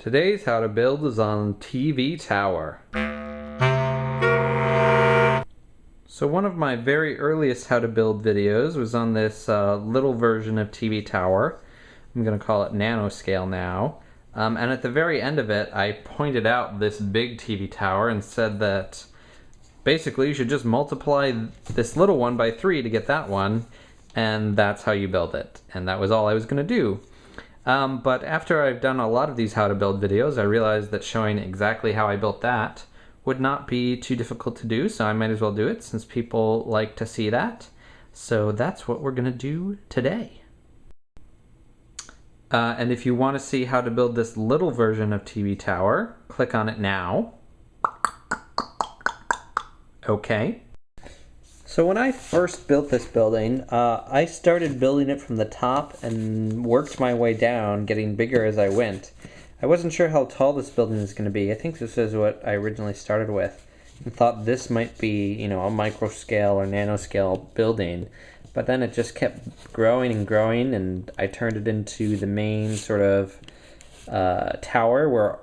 Today's how to build is on TV tower. So one of my very earliest how to build videos was on this little version of TV tower. I'm going to call it Nanoscale now. And at the very end of it, I pointed out this big TV tower and said that basically you should just multiply this little one by 3 to get that one, and that's how you build it. And that was all I was going to do. But after I've done a lot of these how to build videos, I realized that showing exactly how I built that would not be too difficult to do, so I might as well do it since people like to see that. So that's what we're going to do today. And if you want to see how to build this little version of TV tower, click on it now. Okay. So when I first built this building, I started building it from the top and worked my way down, getting bigger as I went. I wasn't sure how tall this building is going to be. I think this is what I originally started with and thought this might be, you know, a microscale or nanoscale building. But then it just kept growing and growing, and I turned it into the main sort of tower where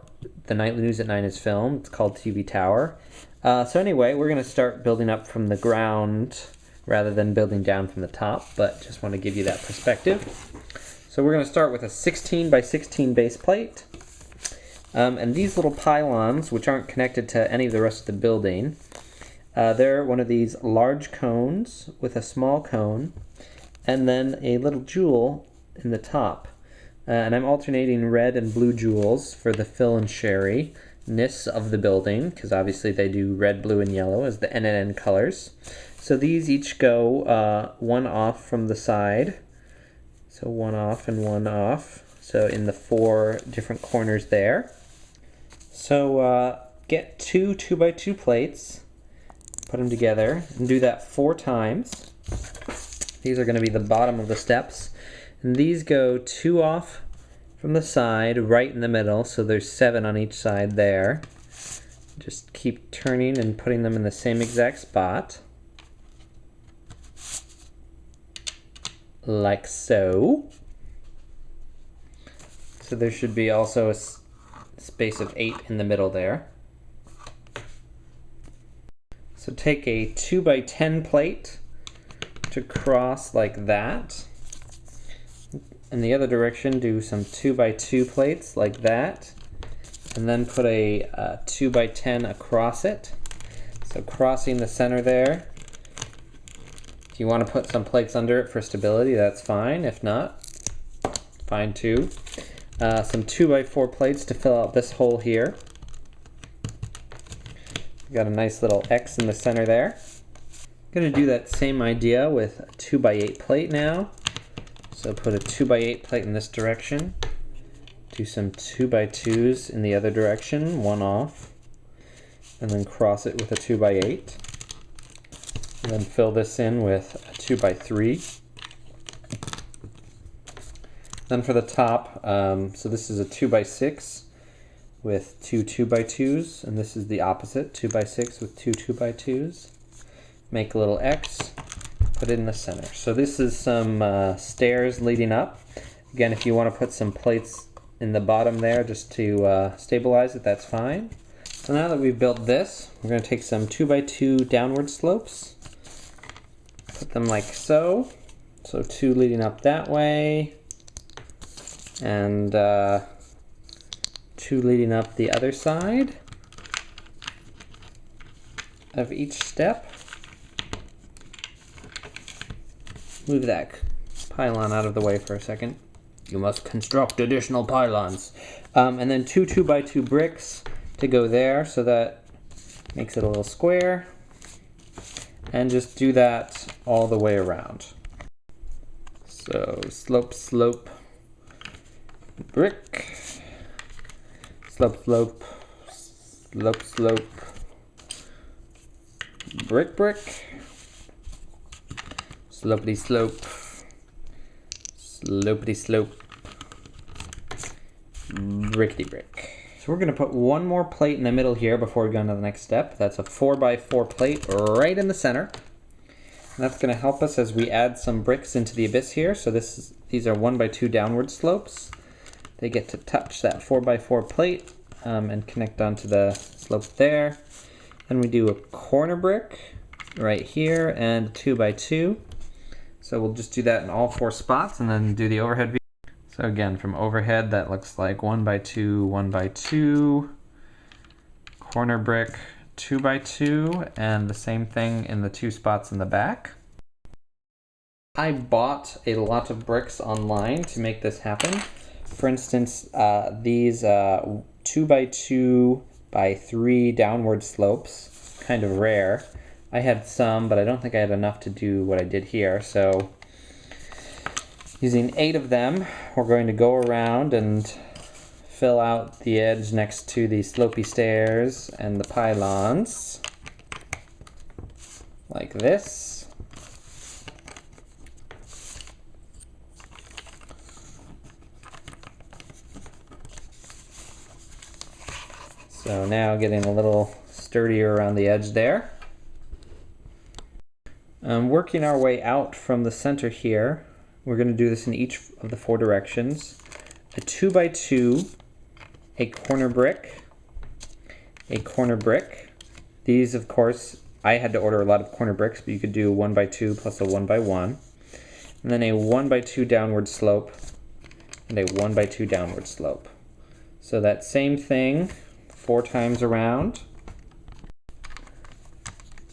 the Nightly News at 9 is filmed. It's called TV Tower. So anyway, we're going to start building up from the ground rather than building down from the top, but just want to give you that perspective. So we're going to start with a 16 by 16 base plate. And these little pylons, which aren't connected to any of the rest of the building, they're one of these large cones with a small cone, and then a little jewel in the top. And I'm alternating red and blue jewels for the fill and sherry-ness of the building, because obviously they do red, blue, and yellow as the NNN colors. So these each go one off from the side. So one off and one off. So in the 4 different corners there. So get 2 2x2 plates, put them together, and do that 4 times. These are going to be the bottom of the steps. And these go 2 off from the side, right in the middle, so there's 7 on each side there. Just keep turning and putting them in the same exact spot. Like so. So there should be also a space of 8 in the middle there. So take a 2x10 plate to cross like that. In the other direction, do some 2x2 plates like that. And then put a 2x10 across it. So crossing the center there. If you want to put some plates under it for stability, that's fine. If not, fine too. Some 2x4 plates to fill out this hole here. Got a nice little X in the center there. I'm going to do that same idea with a 2x8 plate now. So put a 2x8 plate in this direction. Do some 2x2s in the other direction, one off. And then cross it with a 2x8. And then fill this in with a 2x3. Then for the top, so this is a 2x6 with 2 2x2s, and this is the opposite, 2x6 with 2 2x2s. Make a little X, put it in the center. So this is some stairs leading up. Again, if you want to put some plates in the bottom there just to stabilize it, that's fine. So now that we've built this, we're going to take some 2x2 downward slopes, put them like so. So 2 leading up that way, and 2 leading up the other side of each step. Move that pylon out of the way for a second. You must construct additional pylons. And then 2 2x2 bricks to go there, so that makes it a little square. And just do that all the way around. So slope, slope, brick, slope, slope, slope, slope, brick, brick, slopety slope, slopety slope, brickety brick. So we're going to put one more plate in the middle here before we go on to the next step. That's a 4x4 plate right in the center. And that's going to help us as we add some bricks into the abyss here. So these are 1x2 downward slopes. they get to touch that 4x4 plate and connect onto the slope there. Then we do a corner brick right here and 2x2. So we'll just do that in all 4 spots and then do the overhead view. So again, from overhead that looks like 1x2, 1x2, corner brick, 2x2, and the same thing in the 2 spots in the back. I bought a lot of bricks online to make this happen. For instance, these 2x2 by 3 downward slopes, kind of rare. I had some, but I don't think I had enough to do what I did here. So using 8 of them, we're going to go around and fill out the edge next to the slopey stairs and the pylons like this. So now getting a little sturdier around the edge there. Working our way out from the center here, we're going to do this in each of the 4 directions. A 2x2, a corner brick, a corner brick. These, of course, I had to order a lot of corner bricks, but you could do 1x2 plus a 1x1. And then a 1x2 downward slope and a 1x2 downward slope. So that same thing 4 times around.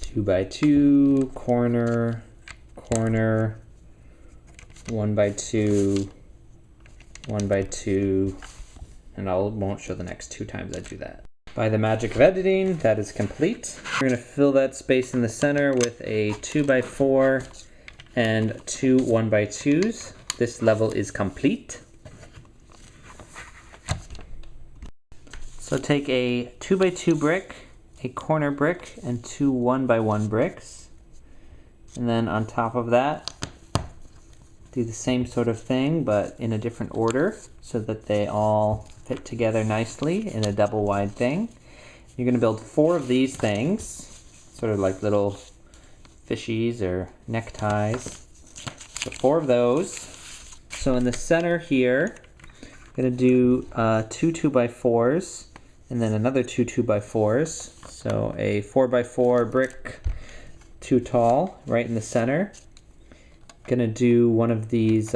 2x2, corner, corner, 1x2, 1x2, and I won't show the next 2 times I do that. By the magic of editing, that is complete. We're going to fill that space in the center with a 2x4 and 2 1x2s. This level is complete. So take a 2x2 brick, a corner brick, and 2 1x1 bricks. And then on top of that, do the same sort of thing, but in a different order, so that they all fit together nicely in a double wide thing. You're going to build 4 of these things, sort of like little fishies or neckties. So 4 of those. So in the center here, I'm going to do 2 2x4s, and then another 2 2x4s. So a 4x4 brick, 2 tall, right in the center. Gonna do one of these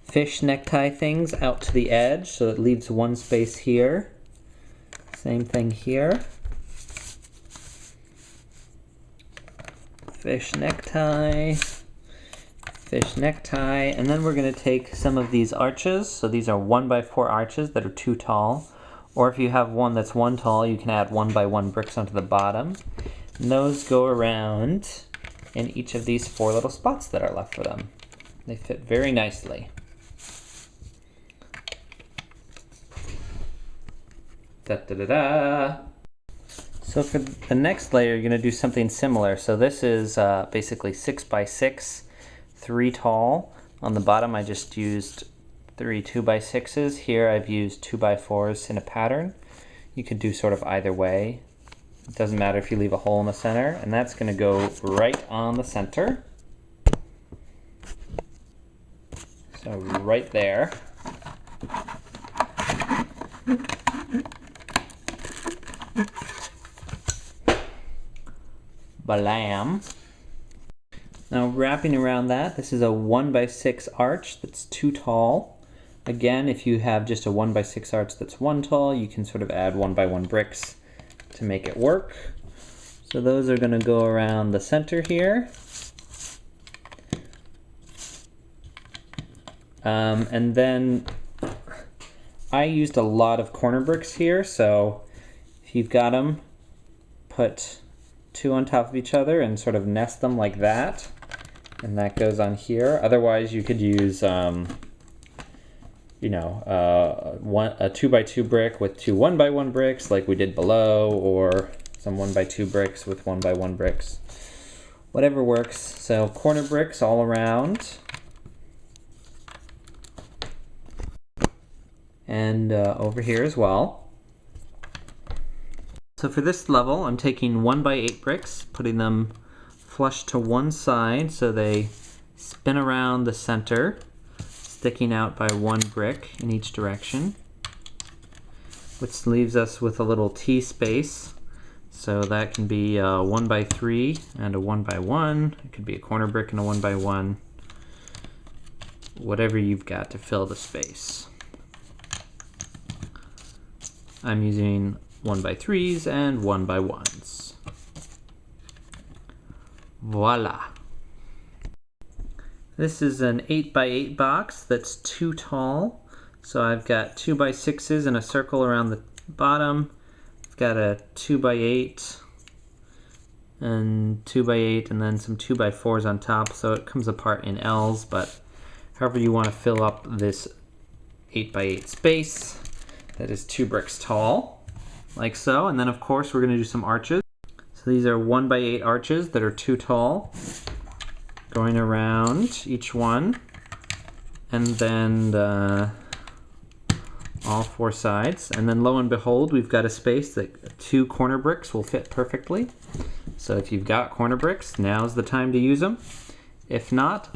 fish necktie things out to the edge, so it leaves 1 space here. Same thing here. Fish necktie, fish necktie, and then we're gonna take some of these arches. So these are 1x4 arches that are 2 tall, or if you have one that's 1 tall, you can add 1x1 bricks onto the bottom. And those go around in each of these 4 little spots that are left for them. They fit very nicely. Da da da da. So for the next layer, you're going to do something similar. So this is basically 6x6, 3 tall. On the bottom, I just used 3 2x6s. Here, I've used 2x4s in a pattern. You could do sort of either way. It doesn't matter if you leave a hole in the center, and that's going to go right on the center. So right there. Balam. Now wrapping around that, this is a 1x6 arch that's 2 tall. Again, if you have just a 1x6 arch that's 1 tall, you can sort of add 1x1 bricks to make it work. So those are going to go around the center here. And then I used a lot of corner bricks here, so if you've got them, put 2 on top of each other and sort of nest them like that, and that goes on here. Otherwise you could use a 2x2 brick with 2 1x1 bricks like we did below, or some 1x2 bricks with 1x1 bricks. Whatever works. So corner bricks all around. And over here as well. So for this level, I'm taking 1x8 bricks, putting them flush to one side so they spin around the center. sticking out by one brick in each direction, which leaves us with a little T space. So that can be a 1x3 and a 1x1. It could be a corner brick and a 1x1. Whatever you've got to fill the space. I'm using 1x3s and 1x1s. Voila. This is an 8x8 box that's too tall. So I've got 2x6s and a circle around the bottom. I've got a 2x8 and 2x8 and then some 2x4s on top. So it comes apart in L's, but however you want to fill up this 8x8 space that is 2 bricks tall, like so. And then of course we're going to do some arches. So these are 1x8 arches that are too tall, going around each one, and then all 4 sides. And then lo and behold, we've got a space that 2 corner bricks will fit perfectly. So if you've got corner bricks, now's the time to use them. If not,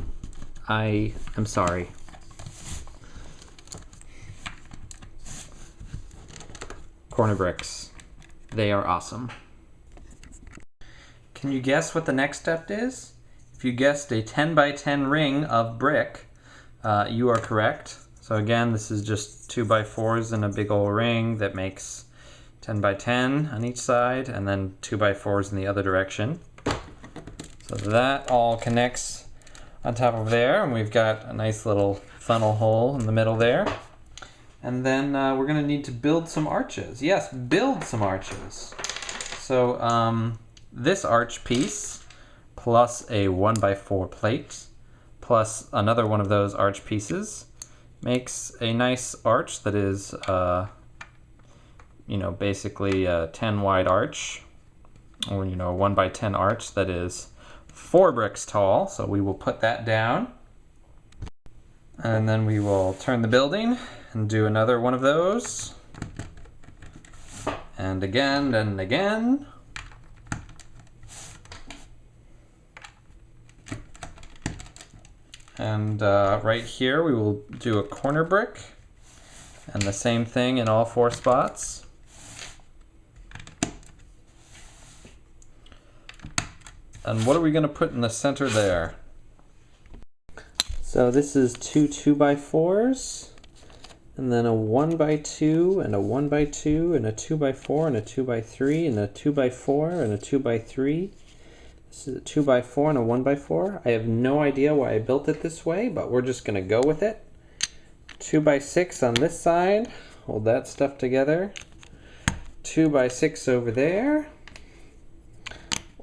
I am sorry. Corner bricks. They are awesome. Can you guess what the next step is? If you guessed a 10x10 ring of brick, you are correct. So again, this is just 2x4s in a big old ring that makes 10x10 on each side, and then 2x4s in the other direction. So that all connects on top of there, and we've got a nice little funnel hole in the middle there. And then we're going to need to build some arches. Yes, build some arches. So this arch piece plus a 1x4 plate plus another one of those arch pieces makes a nice arch that is basically a 10 wide arch, or a 1x10 arch that is 4 bricks tall. So we will put that down, and then we will turn the building and do another one of those, and again and again. And right here we will do a corner brick, and the same thing in all 4 spots. And what are we going to put in the center there? So this is 2 2x4s, and then a 1x2 and a 1x2 and a 2x4 and a 2x3 and a 2x4 and a 2x3. This is a 2x4 and a 1x4. I have no idea why I built it this way, but we're just going to go with it. 2x6 on this side. Hold that stuff together. 2x6 over there.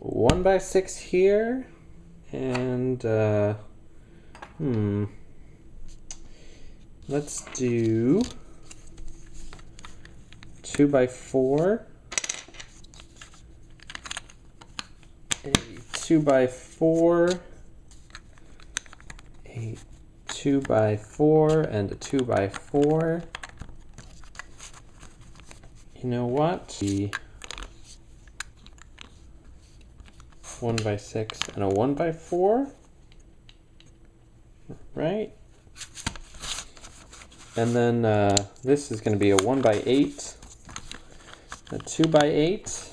1x6 here. And, let's do 2x4. A 2x4, a 2x4, and a 2x4. You know what? The 1x6 and a 1x4, right? And then this is going to be a 1x8, a 2x8.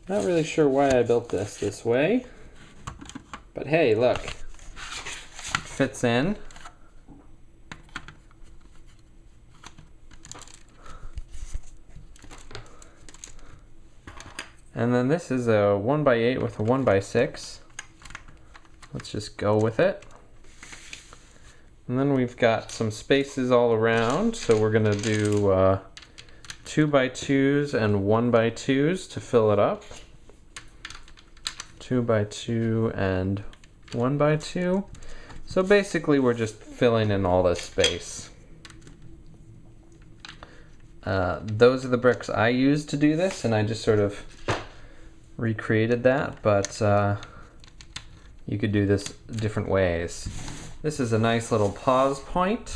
Not really sure why I built this way, but hey, look, it fits in. And then this is a 1x8 with a 1x6. Let's just go with it. And then we've got some spaces all around, so we're gonna do 2x2s and 1x2s to fill it up. 2x2 and 1x2. So basically we're just filling in all this space. Those are the bricks I used to do this, and I just sort of recreated that, but you could do this different ways. This is a nice little pause point.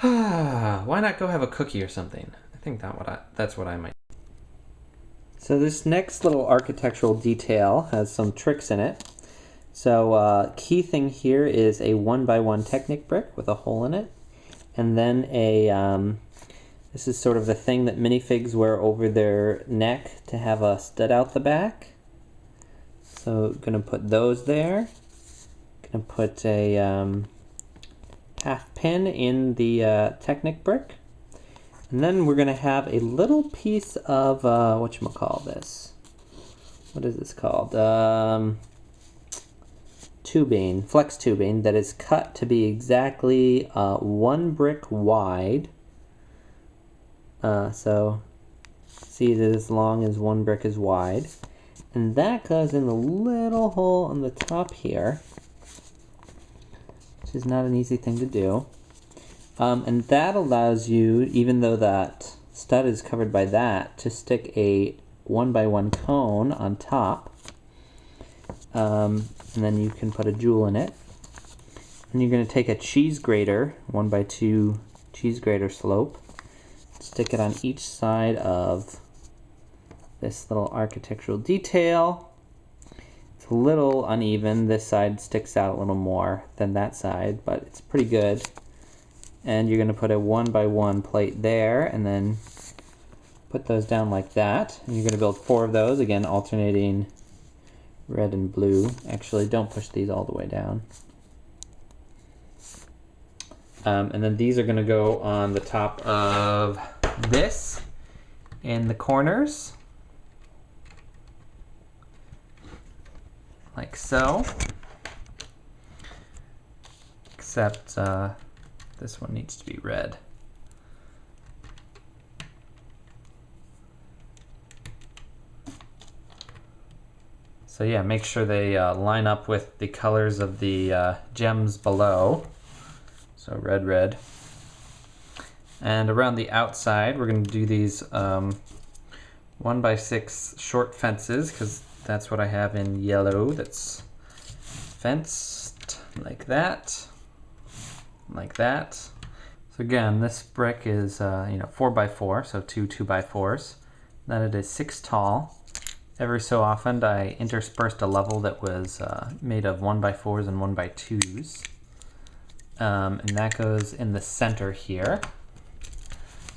Why not go have a cookie or something? I think that's what I might. So this next little architectural detail has some tricks in it. So key thing here is a 1x1 Technic brick with a hole in it, and then this is sort of the thing that minifigs wear over their neck to have a stud out the back. So gonna put those there. Gonna put a half pin in the Technic brick, and then we're gonna have a little piece of whatchamacall-this? What is this called? Tubing, flex tubing that is cut to be exactly 1 brick wide. So see it as long as 1 brick is wide, and that goes in the little hole on the top here, which is not an easy thing to do. And that allows you, even though that stud is covered by that, to stick a 1x1 cone on top. And then you can put a jewel in it. And you're going to take a cheese grater, 1x2 cheese grater slope, stick it on each side of this little architectural detail. It's a little uneven. This side sticks out a little more than that side, but it's pretty good. And you're going to put a 1x1 plate there, and then put those down like that. And you're going to build 4 of those, again alternating red and blue. Actually, don't push these all the way down. And then these are going to go on the top of this in the corners, like so. Except this one needs to be red. So yeah, make sure they line up with the colors of the gems below. So red, red. And around the outside, we're going to do these 1x6 short fences, because that's what I have in yellow. That's fenced like that, like that. So again, this brick is 4x4, so 2 2x4s. Then it is 6 tall. Every so often, I interspersed a level that was made of 1x4s and 1x2s. And that goes in the center here.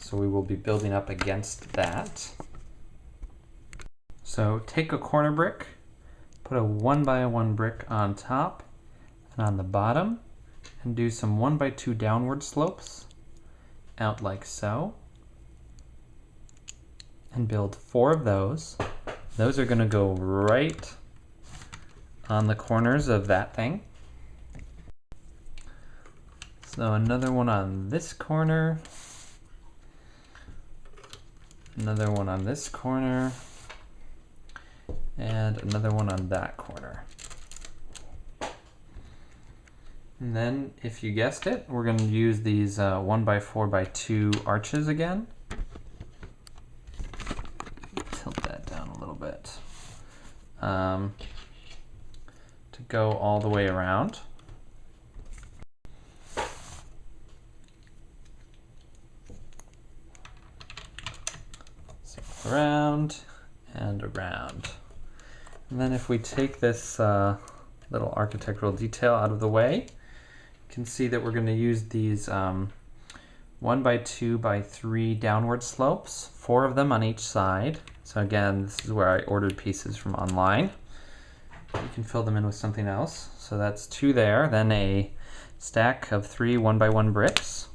So we will be building up against that. So take a corner brick, put a 1x1 brick on top and on the bottom, and do some 1x2 downward slopes out like so. And build 4 of those. Those are going to go right on the corners of that thing. So another one on this corner, another one on this corner, and another one on that corner. And then, if you guessed it, we're going to use these 1x4x2 arches again. Tilt that down a little bit. To go all the way around. So around and around. And then if we take this little architectural detail out of the way, you can see that we're going to use these 1x2x3 downward slopes, 4 of them on each side. So again, this is where I ordered pieces from online. You can fill them in with something else. So that's 2 there, then a stack of 3 1x1 bricks,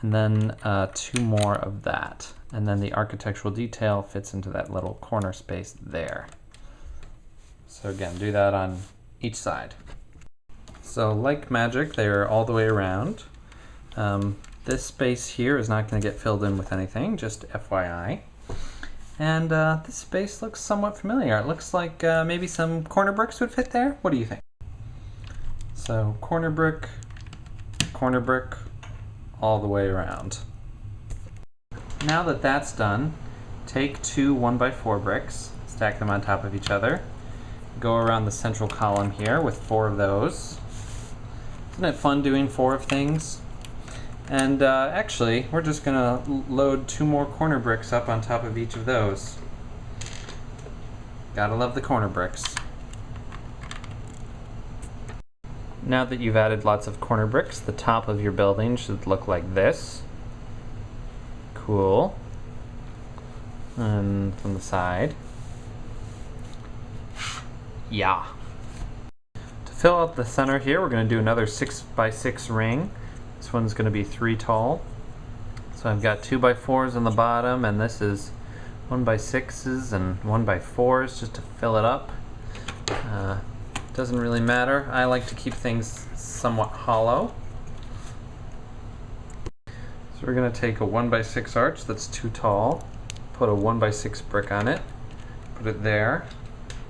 and then 2 more of that. And then the architectural detail fits into that little corner space there. So again, do that on each side. So like magic, they are all the way around. This space here is not going to get filled in with anything, just FYI. And this space looks somewhat familiar. It looks like maybe some corner bricks would fit there. What do you think? So corner brick, all the way around. Now that that's done, take 2 1x4 bricks, stack them on top of each other, go around the central column here with 4 of those. Isn't it fun doing 4 of things? And actually, we're just going to load 2 more corner bricks up on top of each of those. Gotta love the corner bricks. Now that you've added lots of corner bricks, the top of your building should look like this. Cool. And from the side. Yeah. To fill out the center here, we're going to do another 6x6 ring. This one's going to be 3 tall. So I've got 2x4s on the bottom, and this is 1x6s and 1x4s just to fill it up. Doesn't really matter. I like to keep things somewhat hollow. So we're going to take a 1x6 arch that's too tall, put a 1x6 brick on it, put it there,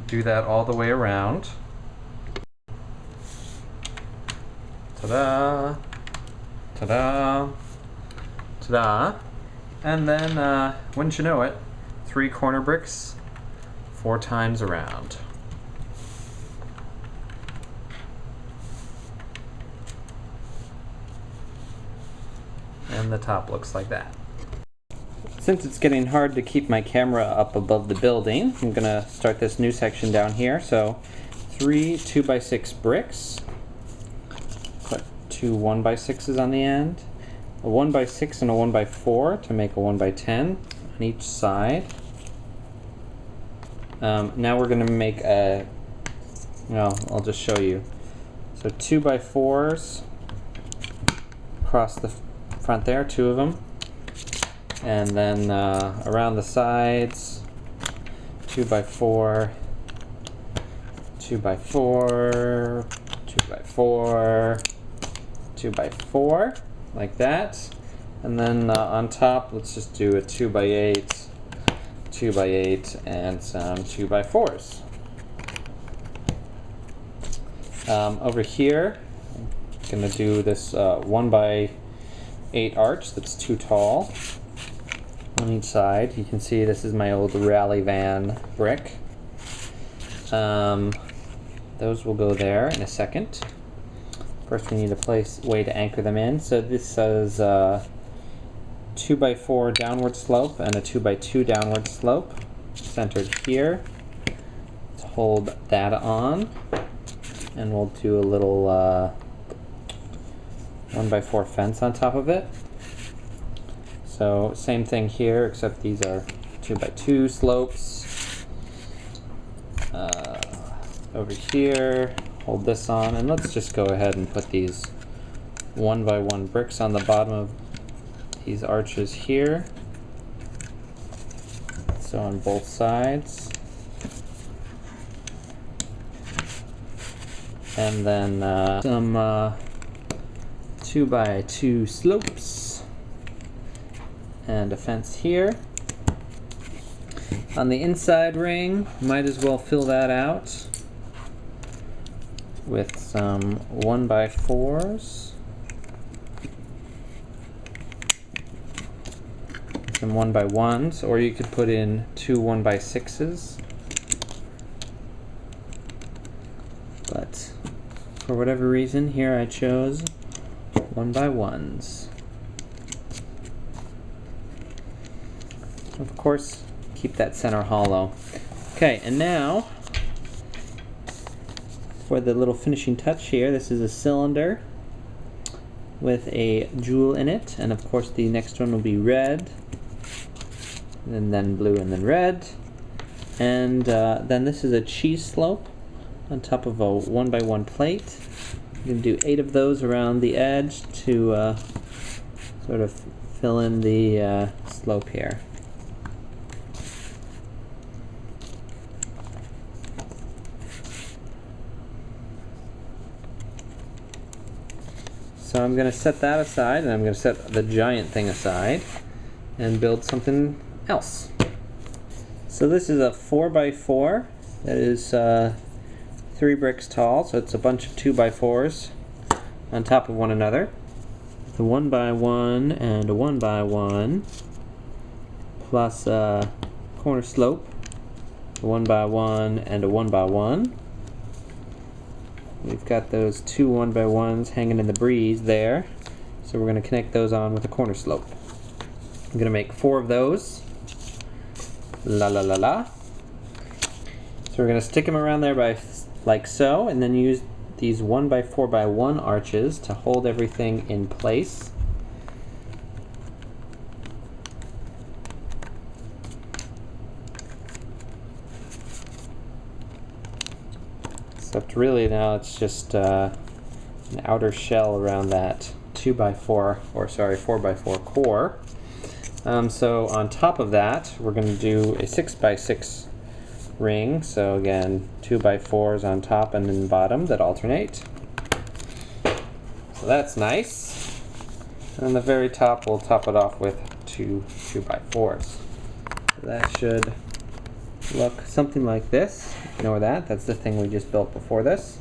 do that all the way around. Ta-da! Ta-da! Ta-da! And then, wouldn't you know it, 3 corner bricks 4 times around. And the top looks like that. Since it's getting hard to keep my camera up above the building, I'm going to start this new section down here. So 3 2x6 bricks, put 2 1x6s on the end, a 1x6 and a 1x4 to make a 1x10 on each side. Now we're going to make a, well, I'll just show you. So 2x4s across the front there, 2 of them, and then around the sides, 2x4, 2x4, 2x4, 2x4, like that. And then on top, let's just do a 2x8, 2x8, and some 2x4s. Over here, I'm going to do this 1x8 arch that's too tall on each side. You can see this is my old rally van brick. Those will go there in a second. First we need a way to anchor them in. So this says 2x4 downward slope and a 2x2 downward slope centered here. Let's hold that on, and we'll do a little 1x4 fence on top of it. So same thing here, except these are 2x2 slopes. Over here, hold this on, and let's just go ahead and put these 1x1 bricks on the bottom of these arches here. So on both sides. And then some 2x2 slopes and a fence here. On the inside ring, might as well fill that out with some 1x4s, some 1x1s, or you could put in 2 1x6s. But for whatever reason, here I chose 1x1s. Of course, keep that center hollow. Okay, and now for the little finishing touch here, this is a cylinder with a jewel in it, and of course the next one will be red, and then blue, and then red, and then this is a cheese slope on top of a 1x1 plate. You can do 8 of those around the edge to sort of fill in the slope here. So I'm going to set that aside, and I'm going to set the giant thing aside and build something else. So this is a 4x4 that is 3 bricks tall, so it's a bunch of 2x4s on top of one another. The 1x1 and a 1x1 plus a corner slope, a 1x1 and a 1x1. We've got those 2 1x1s hanging in the breeze there, so we're going to connect those on with a corner slope. I'm going to make 4 of those. La la la la. So we're going to stick them around there by like so, and then use these 1x4x1 arches to hold everything in place. Except really now it's just an outer shell around that 4x4 core. So on top of that, we're going to do a 6x6 ring. So again, 2x4s on top and in the bottom that alternate. So that's nice. And on the very top, we'll top it off with two 2x4s. So that should look something like this. Ignore that. That's the thing we just built before this.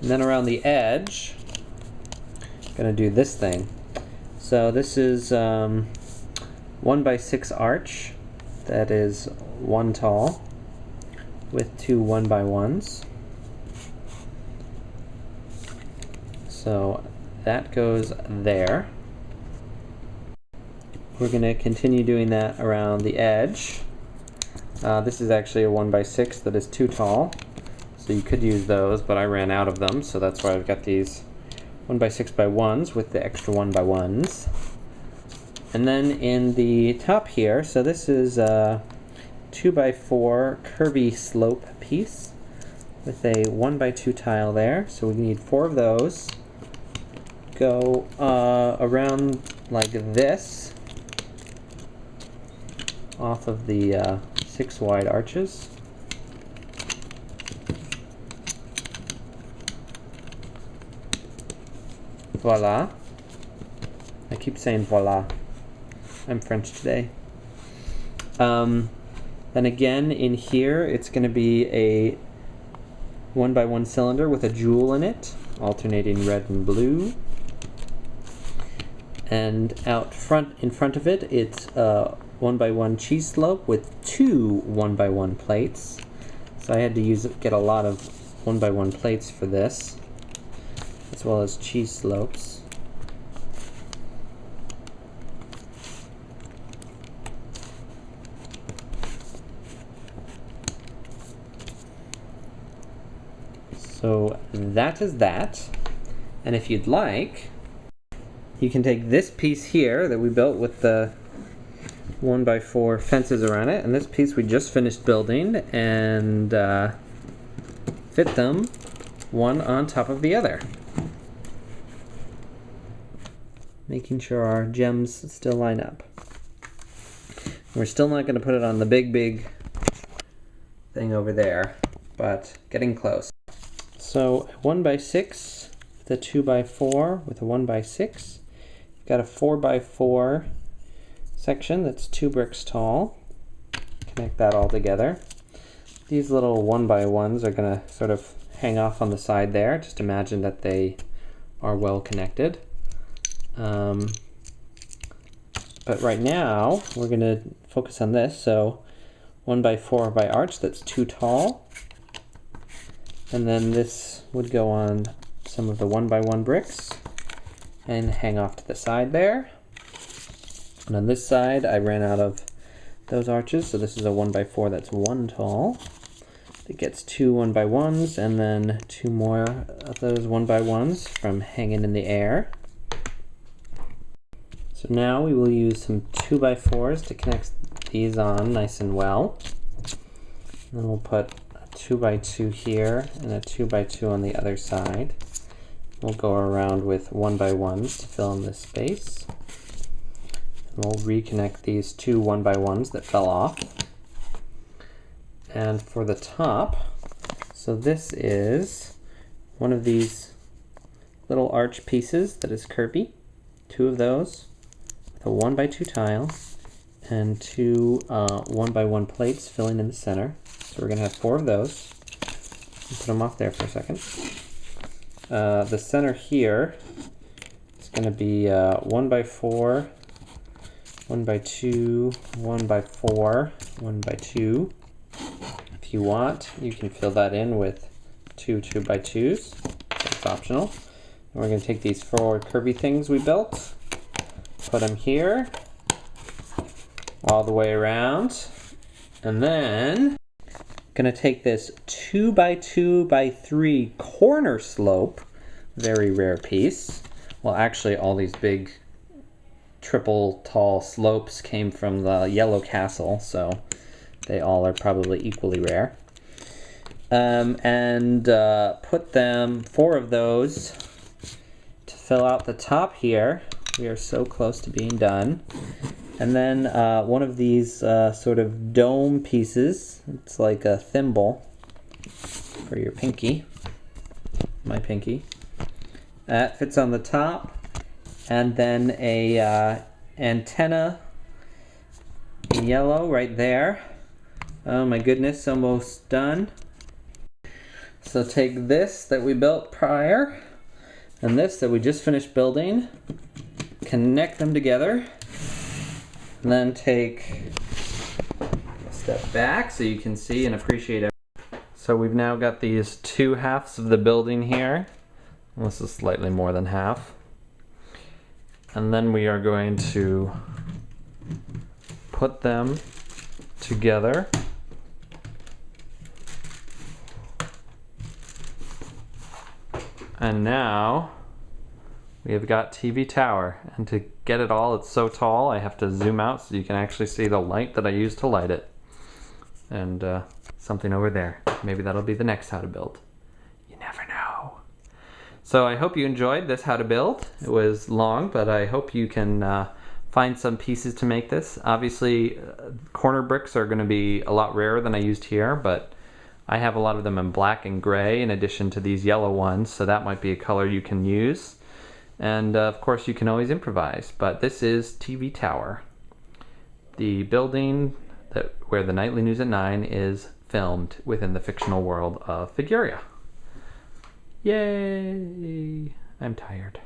And then around the edge, I'm going to do this thing. So this is 1x6 arch that is 1 tall with 2 1x1s. So that goes there. We're going to continue doing that around the edge. This is actually a 1x6 that is 2 tall. So you could use those, but I ran out of them, so that's why I've got these 1x6x1s with the extra 1x1s. And then in the top here, so this is a 2x4 curvy slope piece with a 1x2 tile there. So we need 4 of those. Go around like this off of the 6 wide arches. Voila. I keep saying voila. I'm French today. Then again in here it's going to be a 1x1 cylinder with a jewel in it, alternating red and blue. And out front, in front of it, it's a 1x1 cheese slope with 2 1x1 plates. So I had to get a lot of 1x1 plates for this, as well as cheese slopes. So that is that. And if you'd like, you can take this piece here that we built with the 1x4 fences around it, and this piece we just finished building, and fit them one on top of the other. Making sure our gems still line up. We're still not going to put it on the big thing over there, but getting close. So 1x6 with a 2x4 with a 1x6. You've got a 4x4 section that's 2 bricks tall. Connect that all together. These little 1x1s are going to sort of hang off on the side there. Just imagine that they are well connected. But right now we're going to focus on this. So 1x4 by arch, that's 2 tall. And then this would go on some of the 1x1 bricks and hang off to the side there. And on this side I ran out of those arches, so this is a 1x4 that's 1 tall. It gets 2 1x1s and then 2 more of those 1x1s from hanging in the air. So now we will use some 2x4s to connect these on nice and well. And then we'll put a 2x2 here and a 2x2 on the other side. We'll go around with 1x1s to fill in this space. And we'll reconnect these 2 1x1s that fell off. And for the top, so this is one of these little arch pieces that is curvy. 2 of those with a 1x2 tile and 2 1x1 plates filling in the center. So we're going to have 4 of those. I'll put them off there for a second. The center here is going to be 1x4, 1x2, 1x4, 1x2. If you want, you can fill that in with 2 2x2s. It's optional. And we're going to take these 4 curvy things we built, put them here, all the way around, and then Gonna take this 2 by 2 by 3 corner slope, very rare piece. Well, actually all these big triple tall slopes came from the Yellow Castle, so they all are probably equally rare. And put them, 4 of those, to fill out the top here. We are so close to being done. And then one of these sort of dome pieces. It's like a thimble for your pinky, my pinky. That fits on the top. And then a antenna in yellow right there. Oh my goodness, almost done. So take this that we built prior and this that we just finished building, connect them together, and then take a step back so you can see and appreciate it. So we've now got these 2 halves of the building here. This is slightly more than half. And then we are going to put them together. And now we have got TV tower, and to get it all, it's so tall I have to zoom out so you can actually see the light that I used to light it. And something over there. Maybe that'll be the next how to build. You never know. So I hope you enjoyed this how to build. It was long, but I hope you can find some pieces to make this. Obviously corner bricks are going to be a lot rarer than I used here, but I have a lot of them in black and gray in addition to these yellow ones, so that might be a color you can use. And of course you can always improvise, but this is TV Tower. The building where the Nightly News at 9 is filmed within the fictional world of Figuria. Yay! I'm tired.